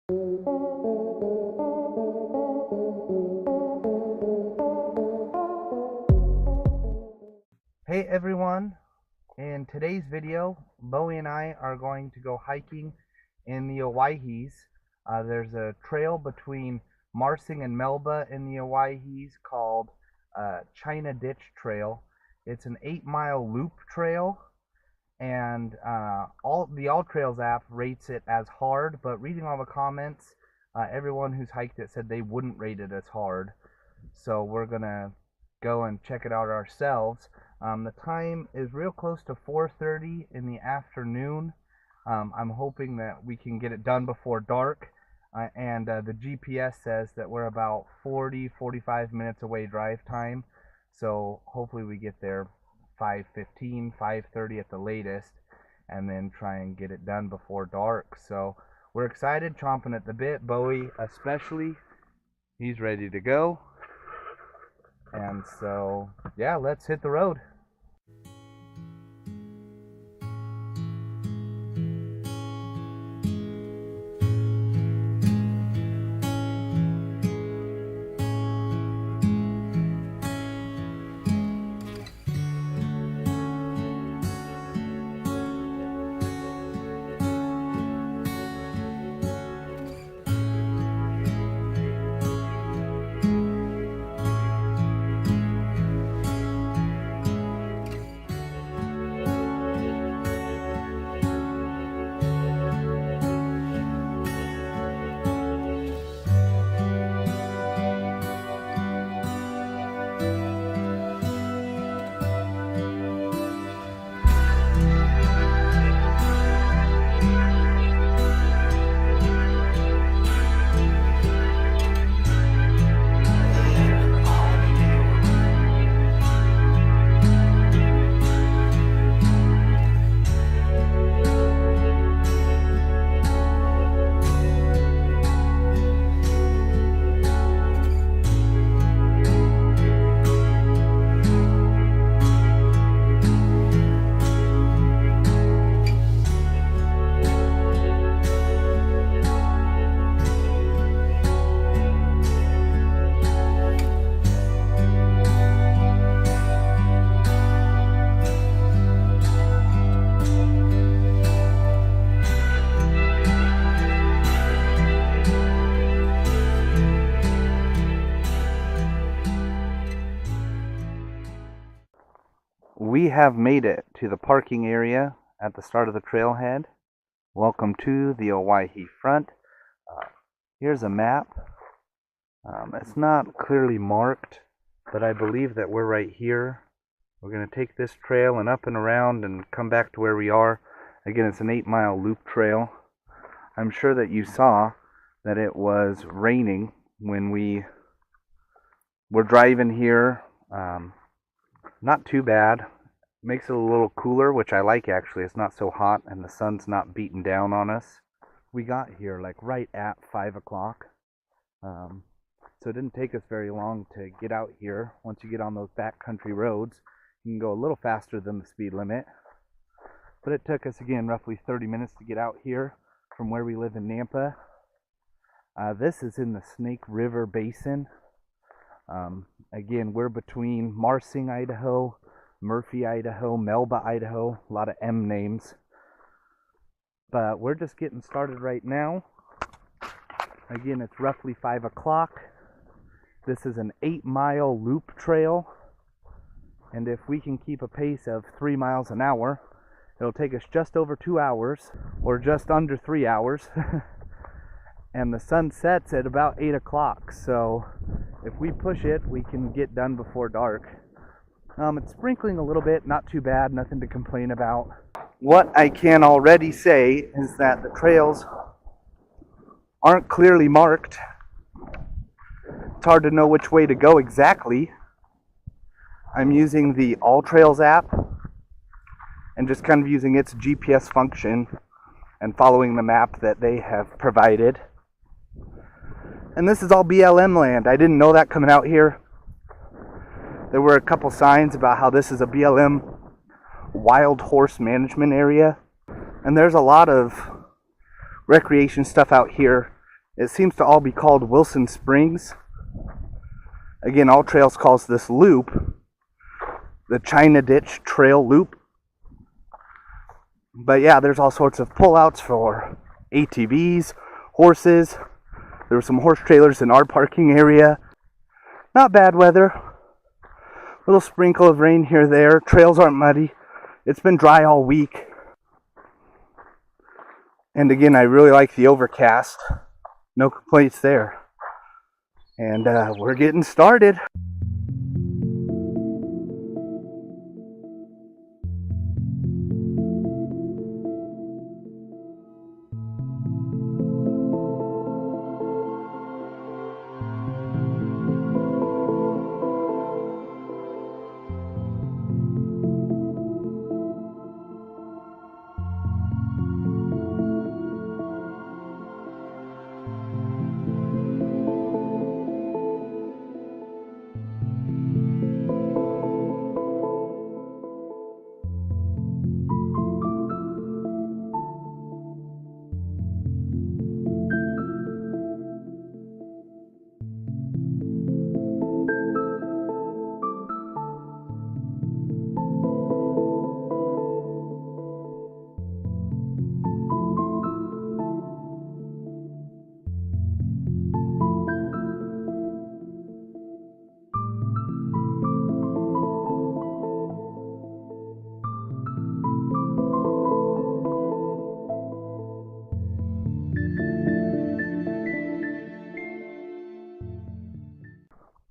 Hey everyone, in today's video, Bowie and I are going to go hiking in the Owyhees. There's a trail between Marsing and Melba in the Owyhees called China Ditch Trail. It's an 8-mile loop trail, and the AllTrails app rates it as hard, but reading all the comments, everyone who's hiked it said they wouldn't rate it as hard. So we're gonna go and check it out ourselves. The time is real close to 4:30 in the afternoon. I'm hoping that we can get it done before dark, and the GPS says that we're about 45 minutes away drive time, so hopefully we get there 5:15, 5:30 at the latest, and then try and get it done before dark. So we're excited, chomping at the bit. Bowie especially, he's ready to go. And so, yeah, let's hit the road. We have made it to the parking area at the start of the trailhead. Welcome to the Owyhee front. Here's a map. It's not clearly marked, but I believe that we're right here. We're going to take this trail and up and around and come back to where we are. Again, it's an 8-mile loop trail. I'm sure that you saw that it was raining when we were driving here. Not too bad. Makes it a little cooler, which I like actually. It's not so hot and the sun's not beating down on us. We got here like right at 5 o'clock. So it didn't take us very long to get out here. Once you get on those backcountry roads, you can go a little faster than the speed limit. But it took us, again, roughly 30 minutes to get out here from where we live in Nampa. This is in the Snake River Basin. Again, we're between Marsing, Idaho, Murphy, Idaho, Melba, Idaho, a lot of M names. But we're just getting started right now. Again, it's roughly 5 o'clock. This is an 8-mile loop trail. And if we can keep a pace of 3 miles an hour, it'll take us just over 2 hours, or just under 3 hours. And the sun sets at about 8 o'clock. So if we push it, we can get done before dark. It's sprinkling a little bit, not too bad, nothing to complain about. What I can already say is that the trails aren't clearly marked. It's hard to know which way to go exactly. I'm using the AllTrails app and just kind of using its GPS function and following the map that they have provided. And this is all BLM land. I didn't know that coming out here. There were a couple signs about how this is a BLM wild horse management area. And there's a lot of recreation stuff out here It seems to all be called Wilson Springs. Again, AllTrails calls this loop the China Ditch Trail Loop. But yeah, there's all sorts of pullouts for ATVs, horses. There were some horse trailers in our parking area. Not bad weather. Little sprinkle of rain here or there. Trails aren't muddy. It's been dry all week. And again, I really like the overcast. No complaints there. And we're getting started.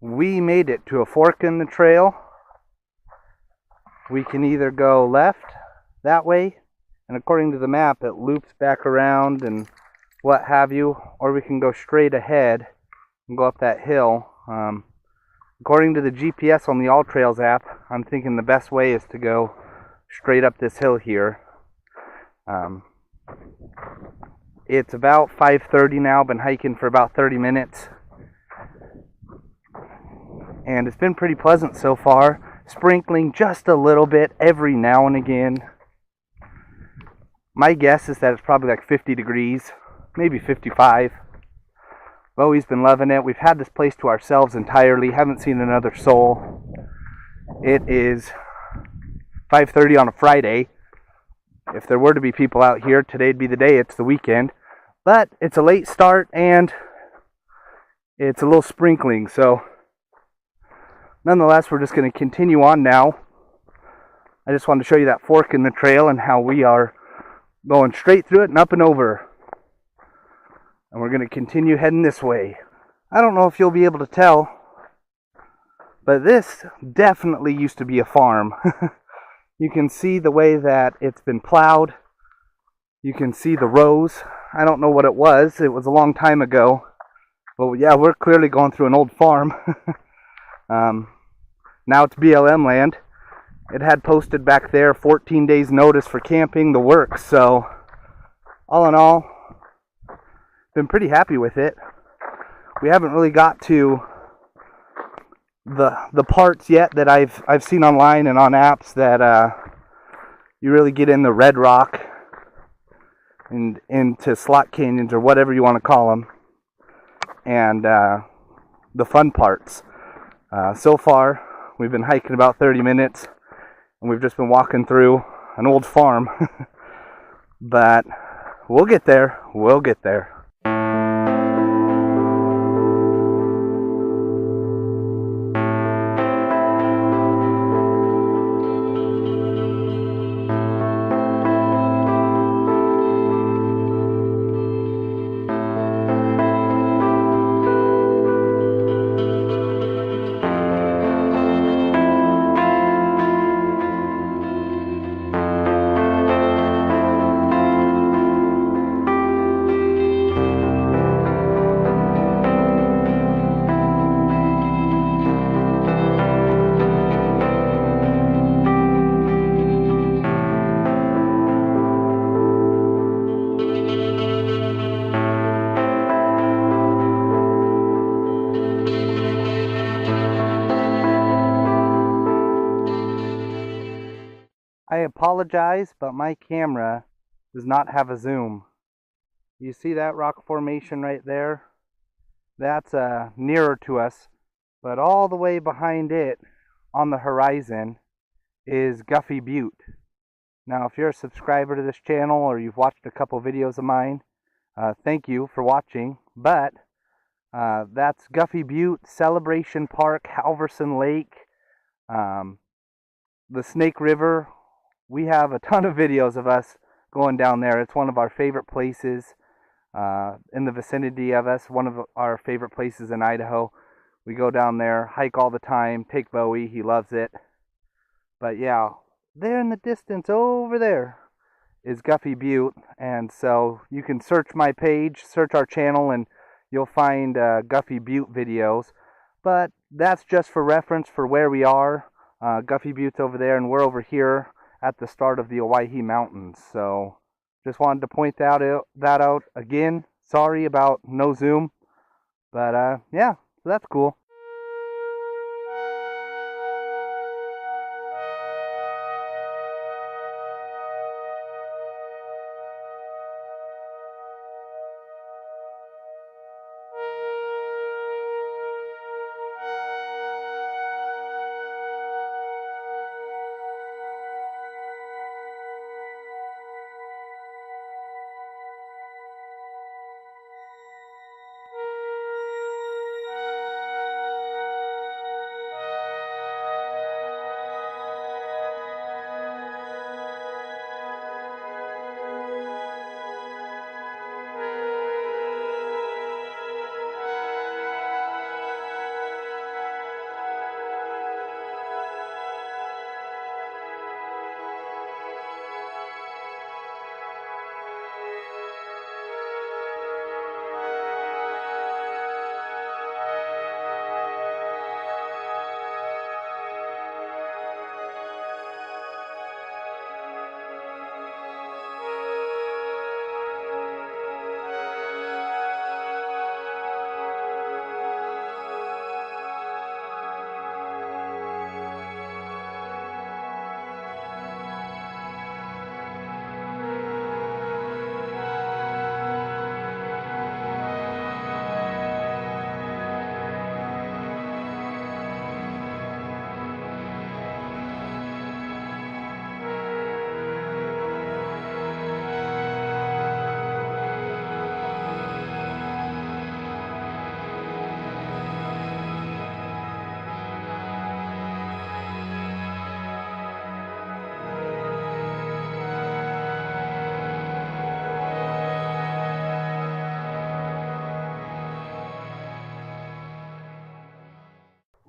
We made it to a fork in the trail. We can either go left that way, and according to the map it loops back around and what have you, or we can go straight ahead and go up that hill. According to the GPS on the AllTrails app, I'm thinking the best way is to go straight up this hill here. It's about 5:30 now. Been hiking for about 30 minutes. And it's been pretty pleasant so far, sprinkling just a little bit every now and again. My guess is that it's probably like 50 degrees, maybe 55. Bowie's been loving it. We've had this place to ourselves entirely, haven't seen another soul. It is 5:30 on a Friday. If there were to be people out here, today'd be the day. It's the weekend. But it's a late start and it's a little sprinkling, so nonetheless, we're just going to continue on now. I just wanted to show you that fork in the trail and how we are going straight through it and up and over. And we're going to continue heading this way. I don't know if you'll be able to tell, but this definitely used to be a farm. You can see the way that it's been plowed. You can see the rows. I don't know what it was. It was a long time ago. But yeah, we're clearly going through an old farm. Now it's BLM land. It had posted back there 14 days notice for camping, the works. So all in all, been pretty happy with it. We haven't really got to the parts yet that I've seen online and on apps that you really get in the red rock and into slot canyons or whatever you want to call them, and the fun parts. So far, we've been hiking about 30 minutes, and we've just been walking through an old farm. But we'll get there. We'll get there. I apologize, but my camera does not have a zoom. You see that rock formation right there? That's nearer to us, but all the way behind it on the horizon is Guffey Butte. Now, if you're a subscriber to this channel or you've watched a couple videos of mine, thank you for watching. But that's Guffey Butte, Celebration Park, Halverson Lake, the Snake River. We have a ton of videos of us going down there. It's one of our favorite places in the vicinity of us, one of our favorite places in Idaho. We go down there, hike all the time, take Bowie, he loves it. But yeah, there in the distance over there is Guffey Butte, and so you can search my page, search our channel, and you'll find Guffey Butte videos. But that's just for reference for where we are. Guffey Butte's over there, and we're over here at the start of the Owyhee Mountains. So just wanted to point that out again. Sorry about no zoom, but yeah, so that's cool.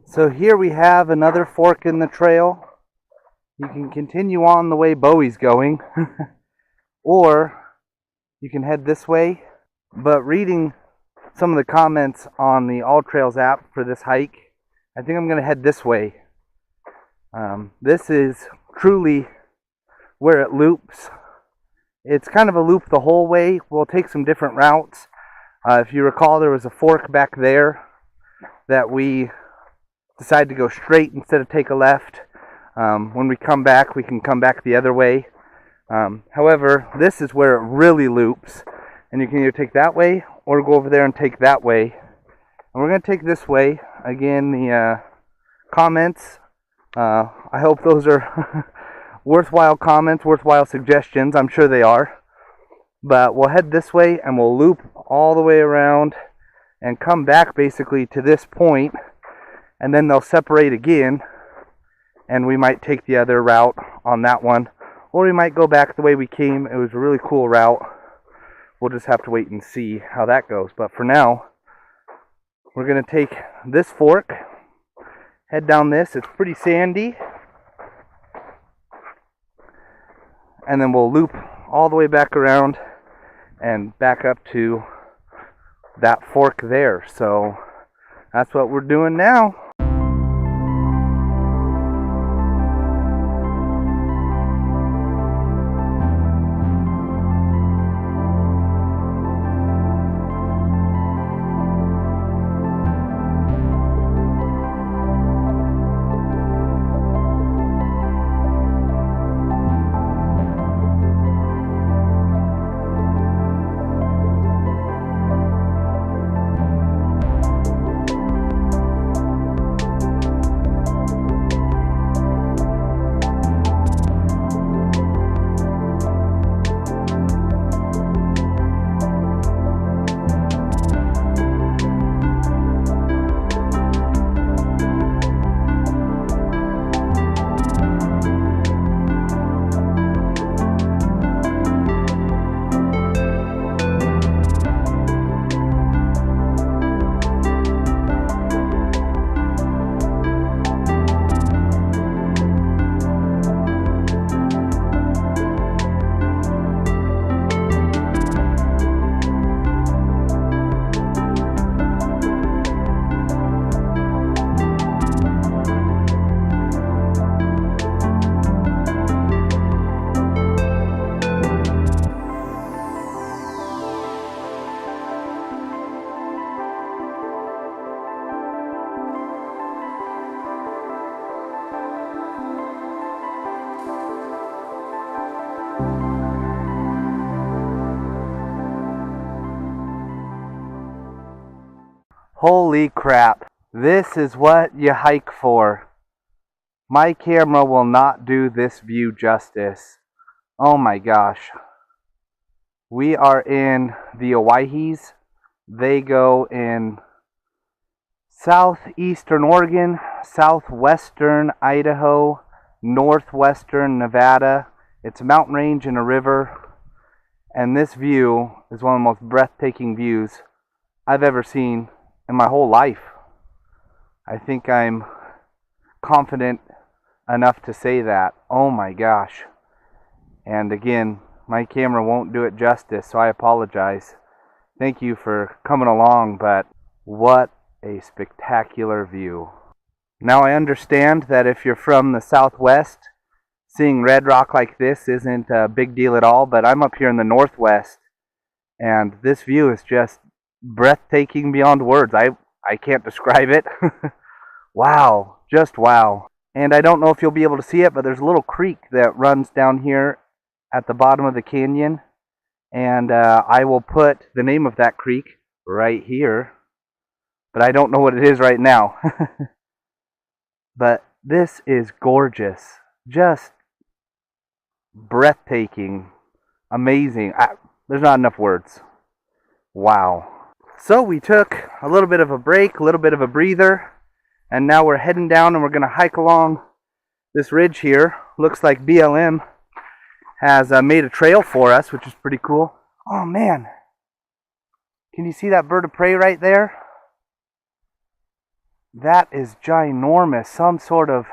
So here we have another fork in the trail. You can continue on the way Bowie's going, or you can head this way. But reading some of the comments on the AllTrails app for this hike, I think I'm going to head this way. This is truly where it loops. It's kind of a loop the whole way. We'll take some different routes. If you recall, there was a fork back there that we decided to go straight instead of take a left. When we come back, we can come back the other way. However, this is where it really loops, and you can either take that way or go over there and take that way. And we're going to take this way. Again, the comments, I hope those are worthwhile comments, worthwhile suggestions. I'm sure they are. But we'll head this way and we'll loop all the way around and come back basically to this point, and then they'll separate again, and we might take the other route on that one, or we might go back the way we came. It was a really cool route. We'll just have to wait and see how that goes. But for now, we're going to take this fork, head down this. It's pretty sandy, and then we'll loop all the way back around and back up to that fork there. So that's what we're doing now. Holy crap. This is what you hike for. My camera will not do this view justice. Oh my gosh. We are in the Owyhees. They go in southeastern Oregon, southwestern Idaho, northwestern Nevada. It's a mountain range and a river. And this view is one of the most breathtaking views I've ever seen in my whole life. I think I'm confident enough to say that. Oh my gosh. And again, my camera won't do it justice, so I apologize. Thank you for coming along, but what a spectacular view. Now I understand that if you're from the Southwest, seeing red rock like this isn't a big deal at all, but I'm up here in the Northwest, and this view is just breathtaking beyond words. I can't describe it. Wow, just wow. And I don't know if you'll be able to see it, but there's a little creek that runs down here at the bottom of the canyon, and I will put the name of that creek right here, but I don't know what it is right now. But this is gorgeous, just breathtaking, amazing. There's not enough words. Wow. So we took a little bit of a break, a little bit of a breather, and now we're heading down and we're going to hike along this ridge here. Looks like BLM has made a trail for us, which is pretty cool. Oh man, can you see that bird of prey right there? That is ginormous. Some sort of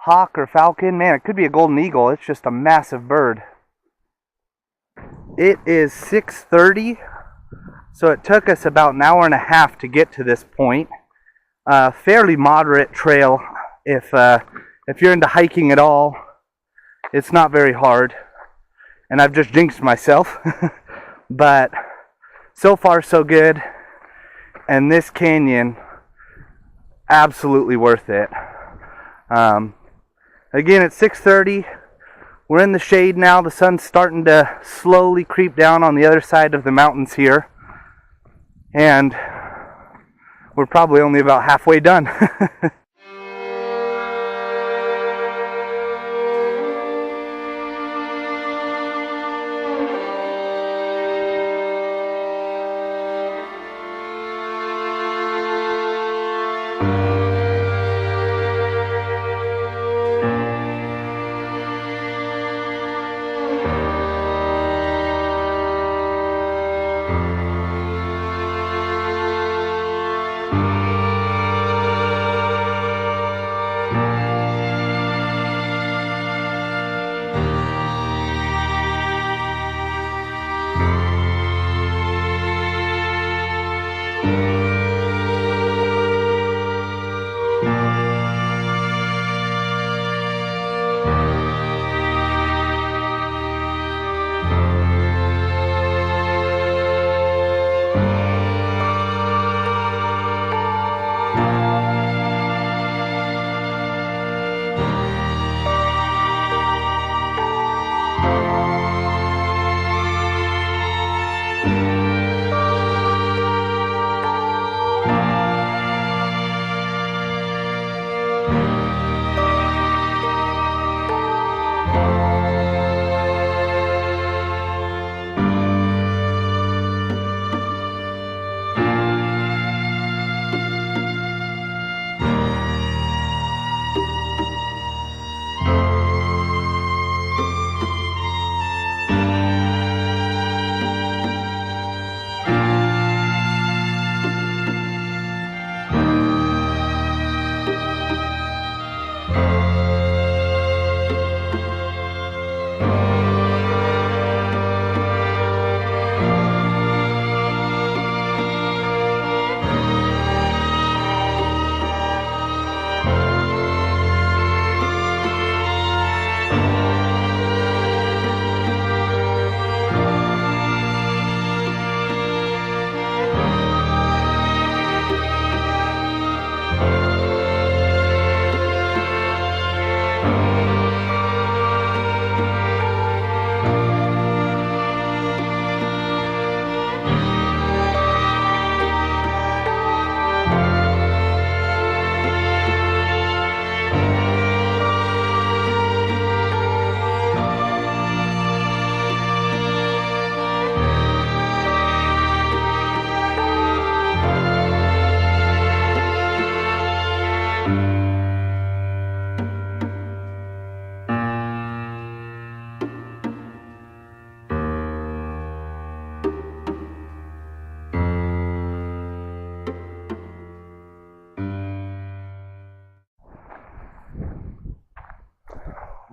hawk or falcon. Man, it could be a golden eagle. It's just a massive bird. It is 6:30, so it took us about an hour and a half to get to this point. Fairly moderate trail. If you're into hiking at all, it's not very hard. And I've just jinxed myself. But so far so good. And this canyon, absolutely worth it. Again, it's 6:30. We're in the shade now. The sun's starting to slowly creep down on the other side of the mountains here. And we're probably only about halfway done.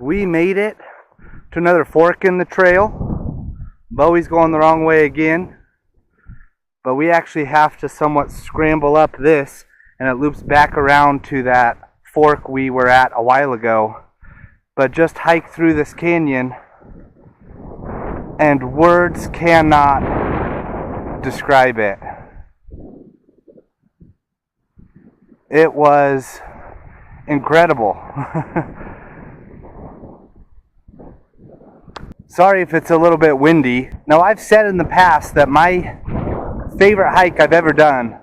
We made it to another fork in the trail. Bowie's going the wrong way again, but we actually have to somewhat scramble up this, and it loops back around to that fork we were at a while ago. But just hike through this canyon, and words cannot describe it. It was incredible. Sorry if it's a little bit windy. Now, I've said in the past that my favorite hike I've ever done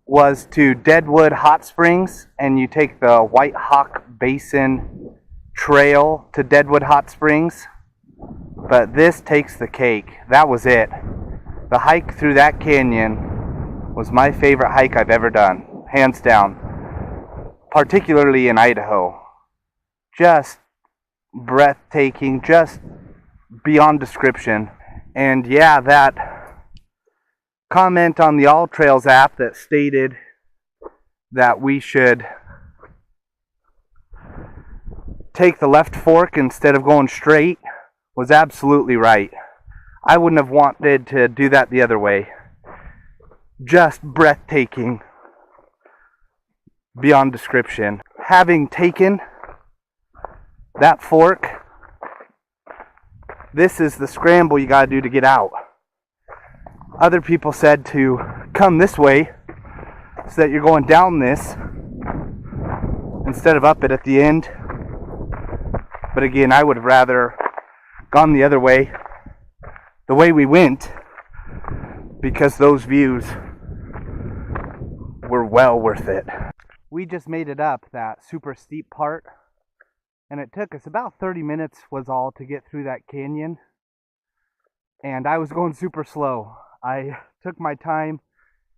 was to Deadwood Hot Springs, and you take the White Hawk Basin Trail to Deadwood Hot Springs. But this takes the cake. That was it. The hike through that canyon was my favorite hike I've ever done, hands down. Particularly in Idaho. Just breathtaking, just beyond description. And yeah, that comment on the AllTrails app that stated that we should take the left fork instead of going straight was absolutely right. I wouldn't have wanted to do that the other way. Just breathtaking, beyond description. Having taken that fork, this is the scramble you gotta do to get out. Other people said to come this way so that you're going down this instead of up it at the end. But again, I would have rather gone the other way, the way we went, because those views were well worth it. We just made it up that super steep part, and it took us about 30 minutes was all to get through that canyon, and I was going super slow. I took my time,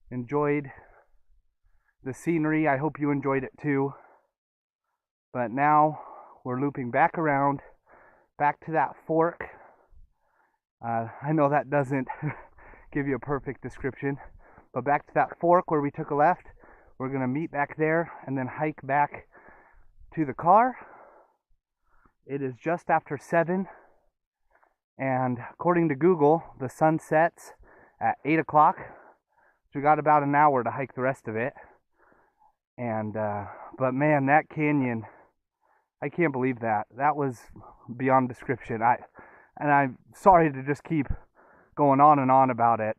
enjoyed the scenery. I hope you enjoyed it too. But now we're looping back around, back to that fork. I know that doesn't give you a perfect description, but back to that fork where we took a left. We're going to meet back there and then hike back to the car. It is just after 7, and according to Google, the sun sets at 8 o'clock. So we got about an hour to hike the rest of it. And but man, that canyon, I can't believe that. That was beyond description. I'm sorry to just keep going on and on about it,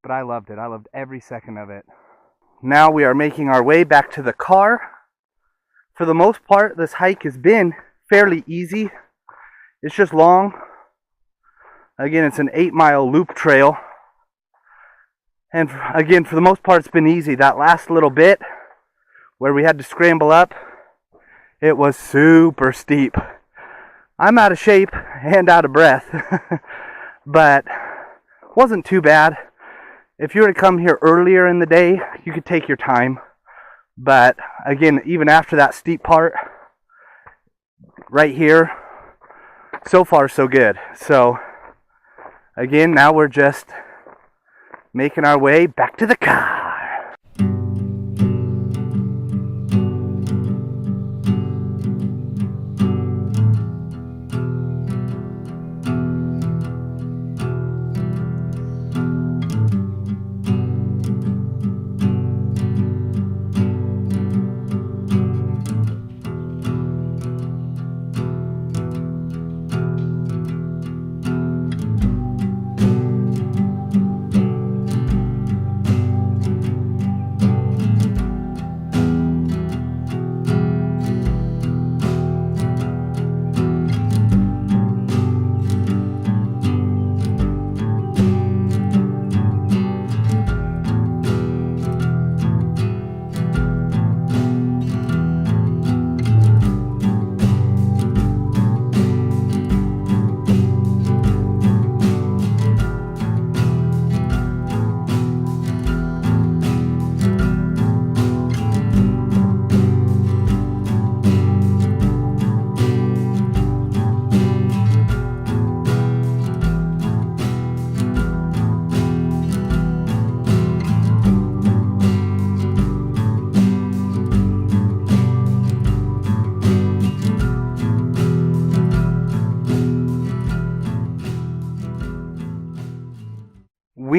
but I loved it. I loved every second of it. Now we are making our way back to the car. For the most part, this hike has been fairly easy. It's just long. Again, it's an 8-mile loop trail. And again, for the most part, it's been easy. That last little bit where we had to scramble up, it was super steep. I'm out of shape and out of breath, but wasn't too bad. If you were to come here earlier in the day, you could take your time. But again, even after that steep part, right here, so far so good. So again, now we're just making our way back to the car.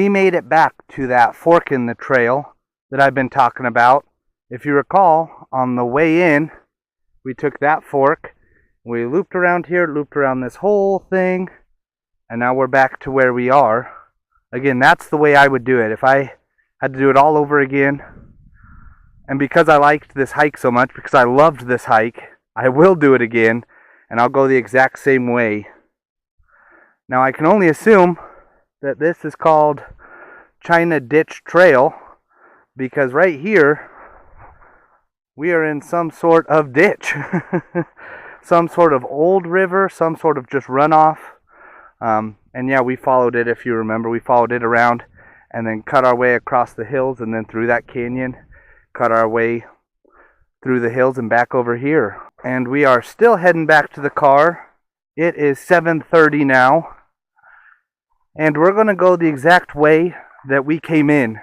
we made it back to that fork in the trail that I've been talking about. If you recall, on the way in, we took that fork, we looped around here, looped around this whole thing, and now we're back to where we are. Again, that's the way I would do it. If I had to do it all over again, and because I liked this hike so much, because I loved this hike, I will do it again, and I'll go the exact same way. Now, I can only assume that this is called China Ditch Trail, because right here, we are in some sort of ditch. Some sort of old river, some sort of just runoff. And yeah, we followed it, if you remember. We followed it around and then cut our way across the hills and then through that canyon. Cut our way through the hills and back over here. And we are still heading back to the car. It is 7:30 now. And we're going to go the exact way that we came in.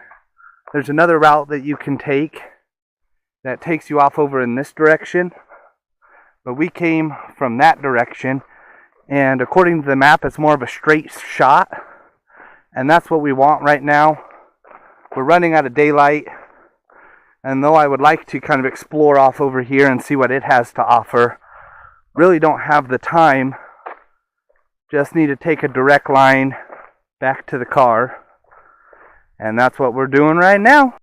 There's another route that you can take that takes you off over in this direction. But we came from that direction. And according to the map, it's more of a straight shot. And that's what we want right now. We're running out of daylight. And though I would like to kind of explore off over here and see what it has to offer, really don't have the time. Just need to take a direct line back to the car. And that's what we're doing right now.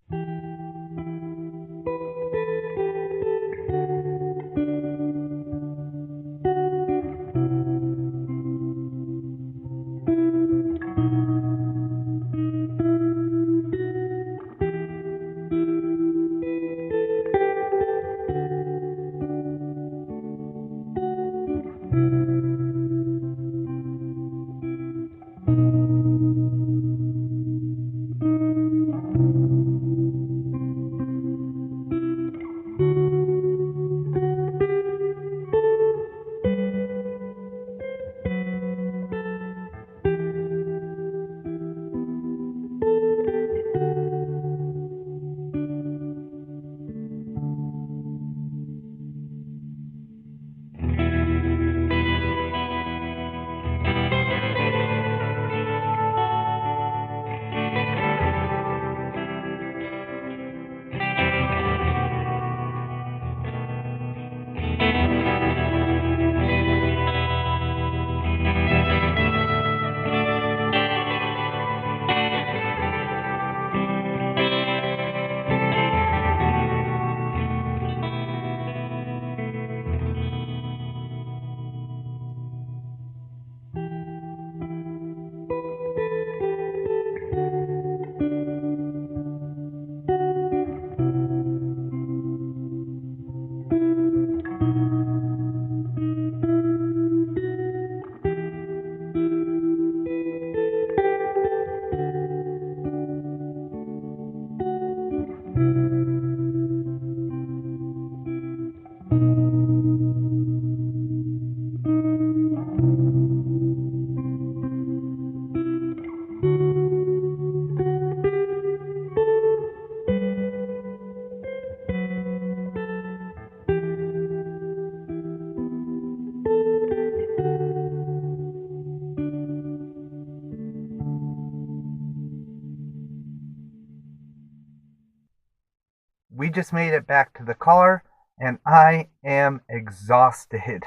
We just made it back to the car, and I am exhausted.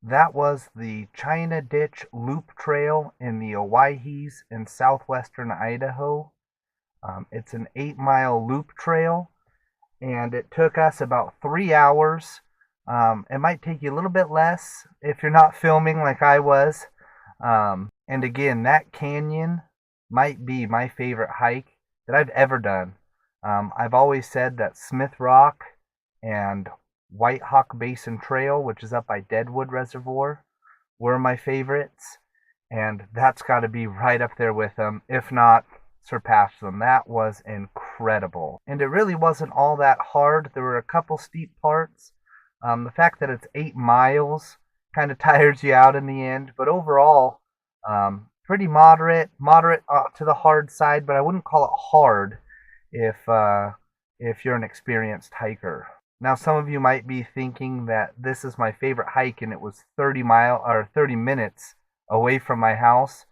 That was the China Ditch Loop Trail in the Owyhees in southwestern Idaho. It's an 8-mile loop trail, and it took us about 3 hours. It might take you a little bit less if you're not filming like I was. And again, that canyon might be my favorite hike that I've ever done. I've always said that Smith Rock and White Hawk Basin Trail, which is up by Deadwood Reservoir, were my favorites. And that's got to be right up there with them, if not surpass them. That was incredible. And it really wasn't all that hard. There were a couple steep parts. The fact that it's 8 miles kind of tires you out in the end. But overall, pretty moderate to the hard side, but I wouldn't call it hard if you're an experienced hiker. Now, some of you might be thinking that this is my favorite hike and it was 30 minutes away from my house.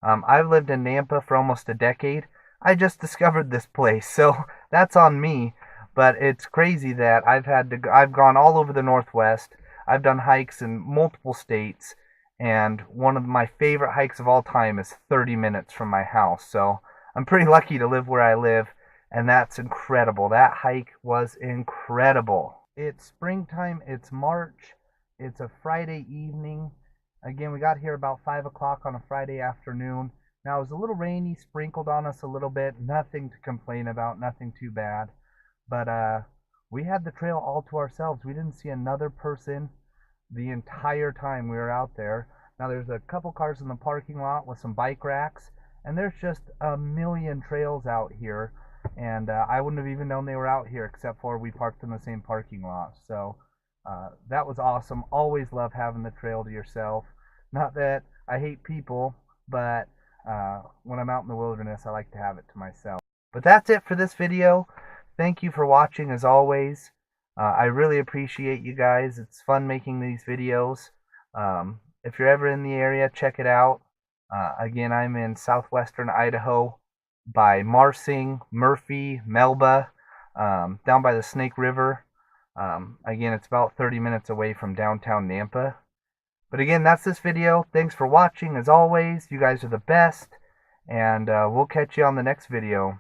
I've lived in Nampa for almost a decade. I just discovered this place, so that's on me. But it's crazy that I've gone all over the Northwest. I've done hikes in multiple states, and one of my favorite hikes of all time is 30 minutes from my house. So I'm pretty lucky to live where I live, and that's incredible. That hike was incredible. It's springtime, it's March, it's a Friday evening. Again, we got here about 5 o'clock on a Friday afternoon. Now, it was a little rainy, sprinkled on us a little bit. Nothing to complain about, nothing too bad. But we had the trail all to ourselves. We didn't see another person the entire time we were out there. Now, there's a couple cars in the parking lot with some bike racks, and there's just a million trails out here. And I wouldn't have even known they were out here except for we parked in the same parking lot. So that was awesome. Always love having the trail to yourself. Not that I hate people, but when I'm out in the wilderness, I like to have it to myself. But that's it for this video. Thank you for watching as always. I really appreciate you guys. It's fun making these videos. If you're ever in the area, check it out. Again, I'm in southwestern Idaho by Marsing, Murphy, Melba, down by the Snake River. Again, it's about 30 minutes away from downtown Nampa. But again, that's this video. Thanks for watching as always. You guys are the best. And we'll catch you on the next video.